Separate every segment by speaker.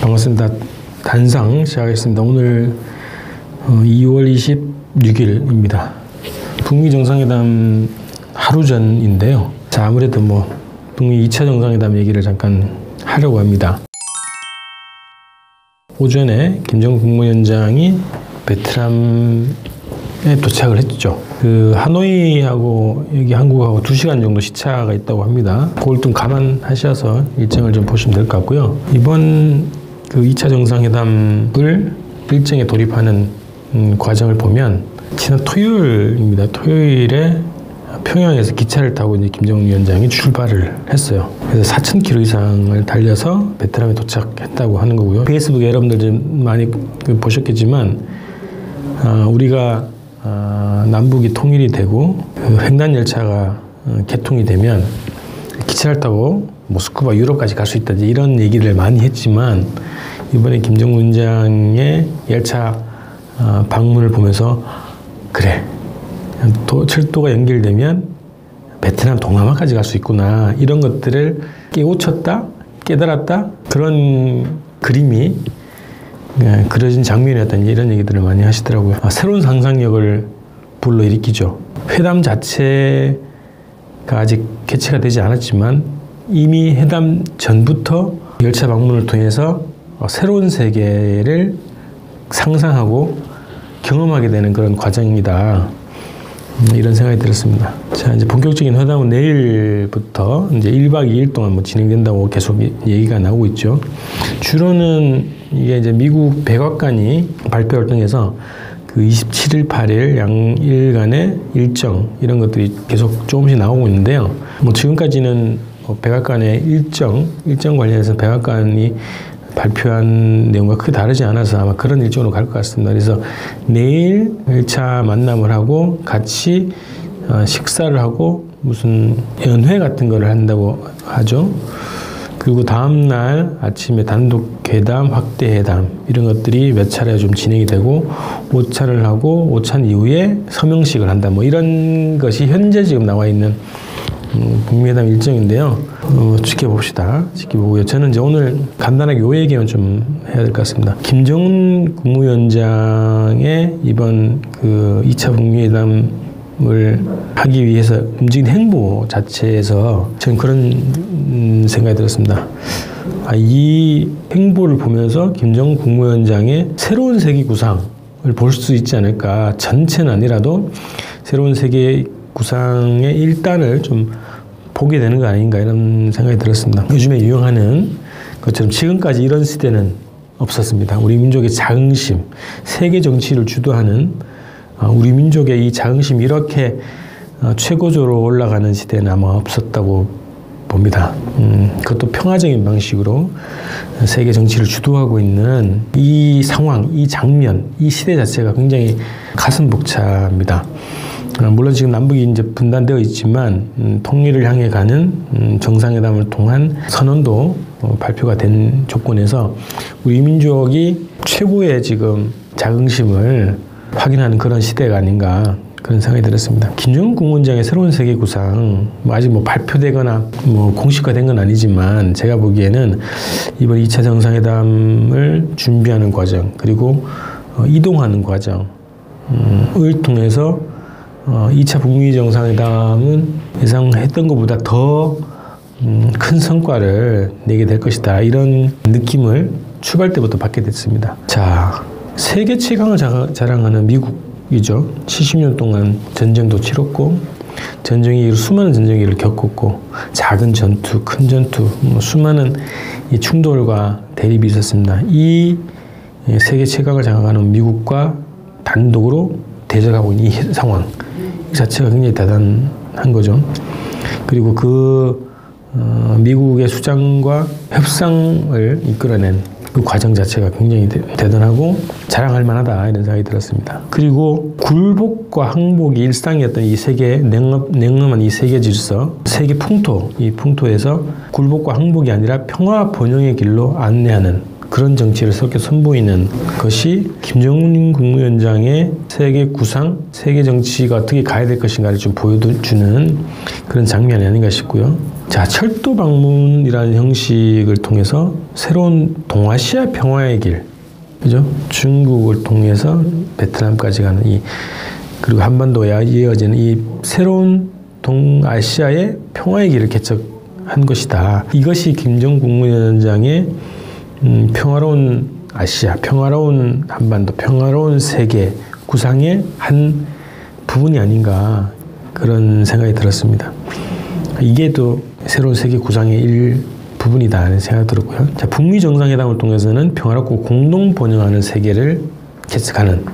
Speaker 1: 반갑습니다. 단상 시작하겠습니다. 오늘 2월 26일입니다. 북미 정상회담 하루 전인데요. 자, 아무래도 북미 2차 정상회담 얘기를 잠깐 하려고 합니다. 오전에 김정은 국무위원장이 베트남에 도착을 했죠. 하노이하고 여기 한국하고 2시간 정도 시차가 있다고 합니다. 그걸 좀 감안하셔서 일정을 좀 보시면 될 것 같고요. 이번 2차 정상회담을 일정에 돌입하는 과정을 보면 지난 토요일입니다. 토요일에 평양에서 기차를 타고 이제 김정은 위원장이 출발을 했어요. 그래서 4,000km 이상을 달려서 베트남에 도착했다고 하는 거고요. 페이스북에 여러분들 좀 많이 보셨겠지만 우리가 남북이 통일이 되고 횡단 열차가 개통이 되면 기차를 타고 모스크바 유럽까지 갈 수 있다 이런 얘기를 많이 했지만 이번에 김정은 위원장의 열차 방문을 보면서 그래 철도가 연결되면 베트남 동남아까지 갈 수 있구나 이런 것들을 깨우쳤다 깨달았다 그런 그림이 그려진 장면이었다 이런 얘기들을 많이 하시더라고요. 새로운 상상력을 불러일으키죠. 회담 자체가 아직 개최가 되지 않았지만 이미 회담 전부터 열차 방문을 통해서 새로운 세계를 상상하고 경험하게 되는 그런 과정이다. 이런 생각이 들었습니다. 자, 이제 본격적인 회담은 내일부터 이제 1박 2일 동안 진행된다고 계속 얘기가 나오고 있죠. 주로는 이게 이제 미국 백악관이 발표를 통해서 27일, 8일 양일간의 일정 이런 것들이 계속 조금씩 나오고 있는데요. 지금까지는 백악관의 일정 관련해서 백악관이 발표한 내용과 크게 다르지 않아서 아마 그런 일정으로 갈 것 같습니다. 그래서 내일 1차 만남을 하고 같이 식사를 하고 무슨 연회 같은 거를 한다고 하죠. 그리고 다음날 아침에 단독 회담, 확대 회담 이런 것들이 몇 차례 좀 진행이 되고 오찬을 하고 오찬 이후에 서명식을 한다. 이런 것이 현재 지금 나와 있는 북미 회담 일정인데요. 지켜봅시다. 지켜보고요. 저는 이제 오늘 간단하게 요 얘기만 좀 해야 될 것 같습니다. 김정은 국무위원장의 이번 2차 북미 회담을 하기 위해서 움직인 행보 자체에서 저는 그런 생각이 들었습니다. 이 행보를 보면서 김정은 국무위원장의 새로운 세계 구상을 볼 수 있지 않을까. 전체는 아니라도 새로운 세계 구상의 일단을 좀 보게 되는 거 아닌가 이런 생각이 들었습니다. 요즘에 유행하는 것처럼 지금까지 이런 시대는 없었습니다. 우리 민족의 자긍심, 세계 정치를 주도하는 우리 민족의 이 자긍심이 이렇게 최고조로 올라가는 시대는 아마 없었다고 봅니다. 그것도 평화적인 방식으로 세계 정치를 주도하고 있는 이 상황, 이 장면, 이 시대 자체가 굉장히 가슴 벅찹니다. 물론 지금 남북이 이제 분단되어 있지만 통일을 향해 가는 정상회담을 통한 선언도 발표가 된 조건에서 우리 민족이 최고의 지금 자긍심을 확인하는 그런 시대가 아닌가 그런 생각이 들었습니다. 김정은 국무위원장의 새로운 세계 구상 아직 발표되거나 공식화된 건 아니지만 제가 보기에는 이번 2차 정상회담을 준비하는 과정 그리고 이동하는 과정을 통해서 2차 북미 정상회담은 예상했던 것보다 더 큰 성과를 내게 될 것이다. 이런 느낌을 출발 때부터 받게 됐습니다. 자, 세계 최강을 자랑하는 미국이죠. 70년 동안 전쟁도 치렀고 전쟁이 수많은 전쟁을 겪었고 작은 전투, 큰 전투, 수많은 이 충돌과 대립이 있었습니다. 이 세계 최강을 자랑하는 미국과 단독으로 대적하고 있는 이 상황 이 자체가 굉장히 대단한 거죠. 그리고 미국의 수장과 협상을 이끌어낸 그 과정 자체가 굉장히 대단하고 자랑할 만하다 이런 생각이 들었습니다. 그리고 굴복과 항복이 일상이었던 이 세계 냉엄한 이 세계 질서, 세계 풍토, 이 풍토에서 굴복과 항복이 아니라 평화 번영의 길로 안내하는 그런 정치를 새롭게 선보이는 것이 김정은 국무위원장의 세계 구상, 세계 정치가 어떻게 가야 될 것인가를 좀 보여주는 그런 장면이 아닌가 싶고요. 자, 철도 방문이라는 형식을 통해서 새로운 동아시아 평화의 길, 그죠? 중국을 통해서 베트남까지 가는 그리고 한반도에 이어지는 이 새로운 동아시아의 평화의 길을 개척한 것이다. 이것이 김정은 국무위원장의 평화로운 아시아, 평화로운 한반도, 평화로운 세계 구상의 한 부분이 아닌가, 그런 생각이 들었습니다. 이게 또 새로운 세계 구상의 일부분이다 하는 생각이 들었고요. 자, 북미 정상회담을 통해서는 평화롭고 공동 번영하는 세계를 개척하는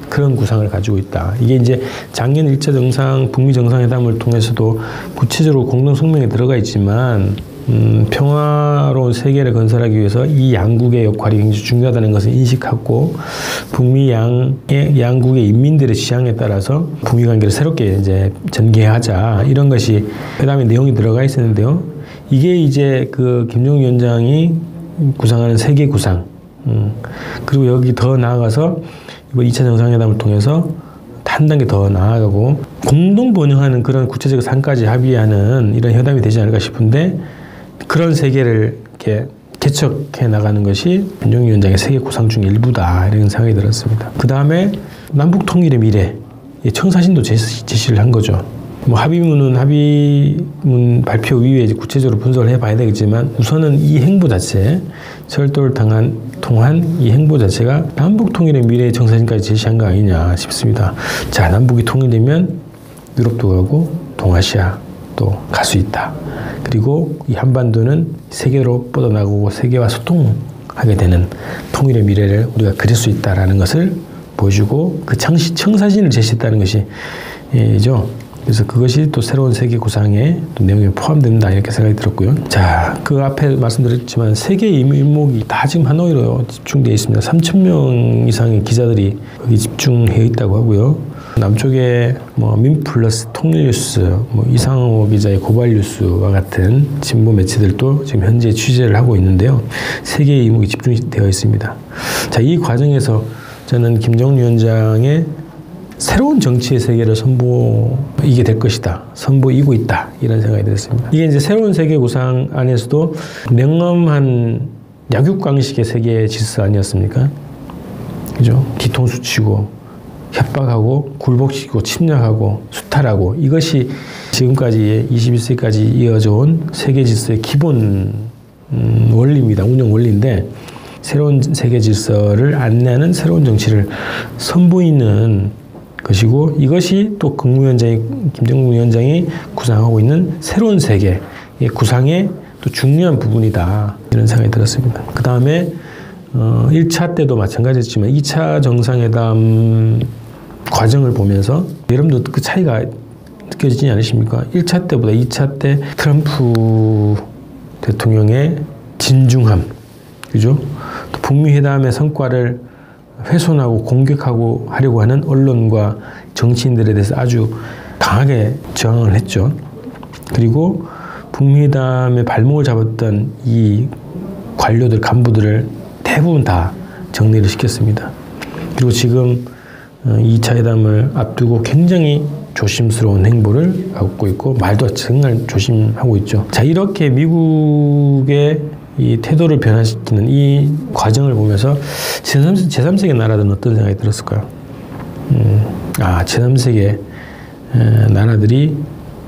Speaker 1: 그런 구상을 가지고 있다. 이게 이제 작년 1차 북미 정상회담을 통해서도 구체적으로 공동 성명에 들어가 있지만 평화로운 세계를 건설하기 위해서 이 양국의 역할이 굉장히 중요하다는 것을 인식하고 북미 양국의 인민들의 취향에 따라서 북미 관계를 새롭게 이제 전개하자, 이런 것이 회담의 내용이 들어가 있었는데요. 이게 이제 그 김정은 위원장이 구상하는 세계 구상, 그리고 여기 더 나아가서 이번 2차 정상회담을 통해서 한 단계 더 나아가고 공동 번영하는 그런 구체적 사항까지 합의하는 이런 회담이 되지 않을까 싶은데, 그런 세계를 이렇게 개척해 나가는 것이 김정은 위원장의 세계 구상 중 일부다, 이런 생각이 들었습니다. 그 다음에 남북 통일의 미래, 청사진도 제시를 한 거죠. 뭐 합의문 발표 이후에 이제 구체적으로 분석을 해봐야 되겠지만, 우선은 이 행보 자체, 철도를 통한 이 행보 자체가 남북 통일의 미래의 청사진까지 제시한 거 아니냐 싶습니다. 자, 남북이 통일되면 유럽도 가고 동아시아도 갈 수 있다. 그리고 이 한반도는 세계로 뻗어나가고 세계와 소통하게 되는 통일의 미래를 우리가 그릴 수 있다라는 것을 보여주고, 그 청사진을 제시했다는 것이죠. 그래서 그것이 또 새로운 세계 구상의 또 내용에 포함된다, 이렇게 생각이 들었고요. 자, 그 앞에 말씀드렸지만 세계 일목이 다 지금 하노이로 집중되어 있습니다. 3,000명 이상의 기자들이 거기 집중해 있다고 하고요. 남쪽에 뭐 민플러스, 통일뉴스, 뭐 이상호 기자의 고발뉴스와 같은 진보 매체들도 지금 현재 취재를 하고 있는데요. 세계 이목이 집중되어 있습니다. 자, 이 과정에서 저는 김정은 위원장의 새로운 정치의 세계를 선보이게 될 것이다, 선보이고 있다, 이런 생각이 들었습니다. 이게 이제 새로운 세계 구상 안에서도 냉엄한 약육강식의 세계 질서 아니었습니까? 그죠? 뒤통수 치고 협박하고 굴복시키고 침략하고 수탈하고, 이것이 지금까지 21세기까지 이어져 온 세계 질서의 기본 원리입니다. 운영 원리인데, 새로운 세계 질서를 안내하는 새로운 정치를 선보이는 것이고, 이것이 또 김정은 위원장이 구상하고 있는 새로운 세계의 구상의 또 중요한 부분이다, 이런 생각이 들었습니다. 그 다음에 1차 때도 마찬가지였지만 2차 정상회담 과정을 보면서 여러분도 그 차이가 느껴지지 않으십니까? 1차 때보다 2차 때 트럼프 대통령의 진중함, 그죠? 또 북미 회담의 성과를 훼손하고 공격하고 하려고 하는 언론과 정치인들에 대해서 아주 강하게 저항을 했죠. 그리고 북미 회담의 발목을 잡았던 이 관료들, 간부들을 대부분 다 정리를 시켰습니다. 그리고 지금 2차 회담을 앞두고 굉장히 조심스러운 행보를 갖고 있고, 말도 정말 조심하고 있죠. 자, 이렇게 미국의 이 태도를 변화시키는 이 과정을 보면서 제3세계 나라들은 어떤 생각이 들었을까요? 제3세계 나라들이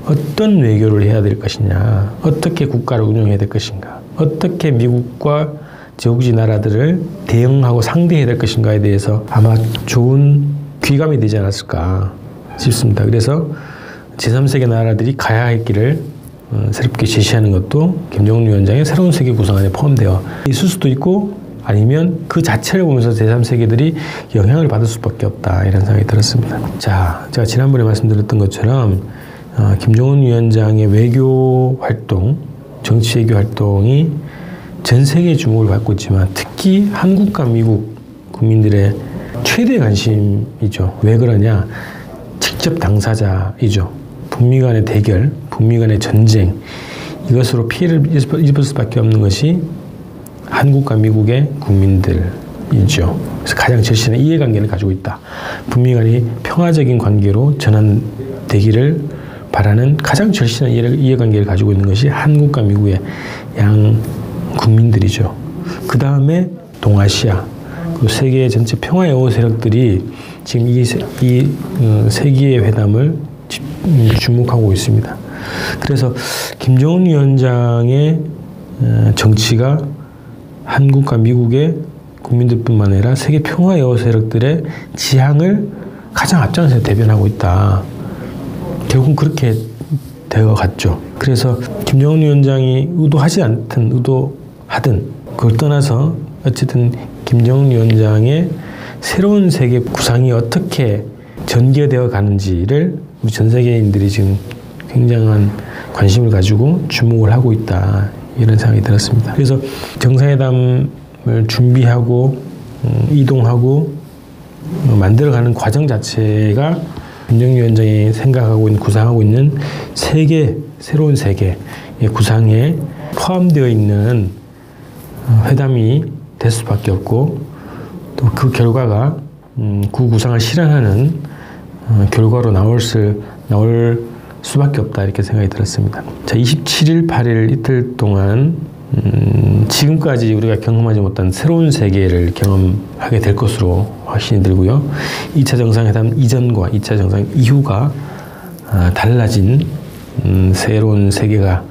Speaker 1: 어떤 외교를 해야 될 것이냐, 어떻게 국가를 운영해야 될 것인가, 어떻게 미국과 제국주의 나라들을 대응하고 상대해야 될 것인가에 대해서 아마 좋은 귀감이 되지 않았을까 싶습니다. 그래서 제3세계 나라들이 가야 할 길을 새롭게 제시하는 것도 김정은 위원장의 새로운 세계 구상 안에 포함되어 있을 수도 있고, 아니면 그 자체를 보면서 제3세계들이 영향을 받을 수밖에 없다, 이런 생각이 들었습니다. 자, 제가 지난번에 말씀드렸던 것처럼 김정은 위원장의 외교 활동, 정치 외교 활동이 전 세계의 주목을 받고 있지만 특히 한국과 미국 국민들의 최대 관심이죠. 왜 그러냐? 직접 당사자이죠. 북미 간의 대결, 북미 간의 전쟁, 이것으로 피해를 입을 수밖에 없는 것이 한국과 미국의 국민들이죠. 그래서 가장 절실한 이해관계를 가지고 있다. 북미 간이 평화적인 관계로 전환되기를 바라는 가장 절실한 이해관계를 가지고 있는 것이 한국과 미국의 양 국민들이죠. 그 다음에 동아시아, 그리고 세계 전체 평화의 여호 세력들이 지금 이 세계의 회담을 주목하고 있습니다. 그래서 김정은 위원장의 정치가 한국과 미국의 국민들뿐만 아니라 세계 평화의 여호 세력들의 지향을 가장 앞장서 대변하고 있다. 결국은 그렇게 되어 갔죠. 그래서 김정은 위원장이 의도하지 않든 의도하든 그걸 떠나서 어쨌든 김정은 위원장의 새로운 세계 구상이 어떻게 전개되어 가는지를 우리 전 세계인들이 지금 굉장한 관심을 가지고 주목을 하고 있다. 이런 생각이 들었습니다. 그래서 정상회담을 준비하고 이동하고 만들어가는 과정 자체가 김정은 위원장이 생각하고 있는, 구상하고 있는 새로운 세계의 구상에 포함되어 있는 회담이 될 수밖에 없고, 또 그 결과가 그 구상을 실현하는 결과로 나올 수밖에 없다, 이렇게 생각이 들었습니다. 자, 27일, 8일 이틀 동안 지금까지 우리가 경험하지 못한 새로운 세계를 경험하게 될 것으로 확신이 들고요. 2차 정상회담 이전과 2차 정상 이후가 달라진 새로운 세계가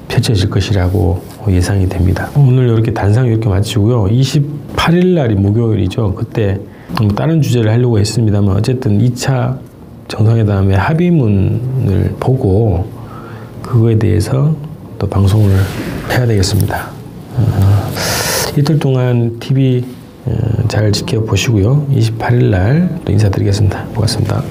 Speaker 1: 펼쳐질 것이라고 예상이 됩니다. 오늘 이렇게 단상 이렇게 마치고요. 28일 날이 목요일이죠. 그때 다른 주제를 하려고 했습니다만 어쨌든 2차 정상회담의 합의문을 보고 그거에 대해서 또 방송을 해야 되겠습니다. 이틀 동안 TV 잘 지켜보시고요. 28일 날 또 인사드리겠습니다. 고맙습니다.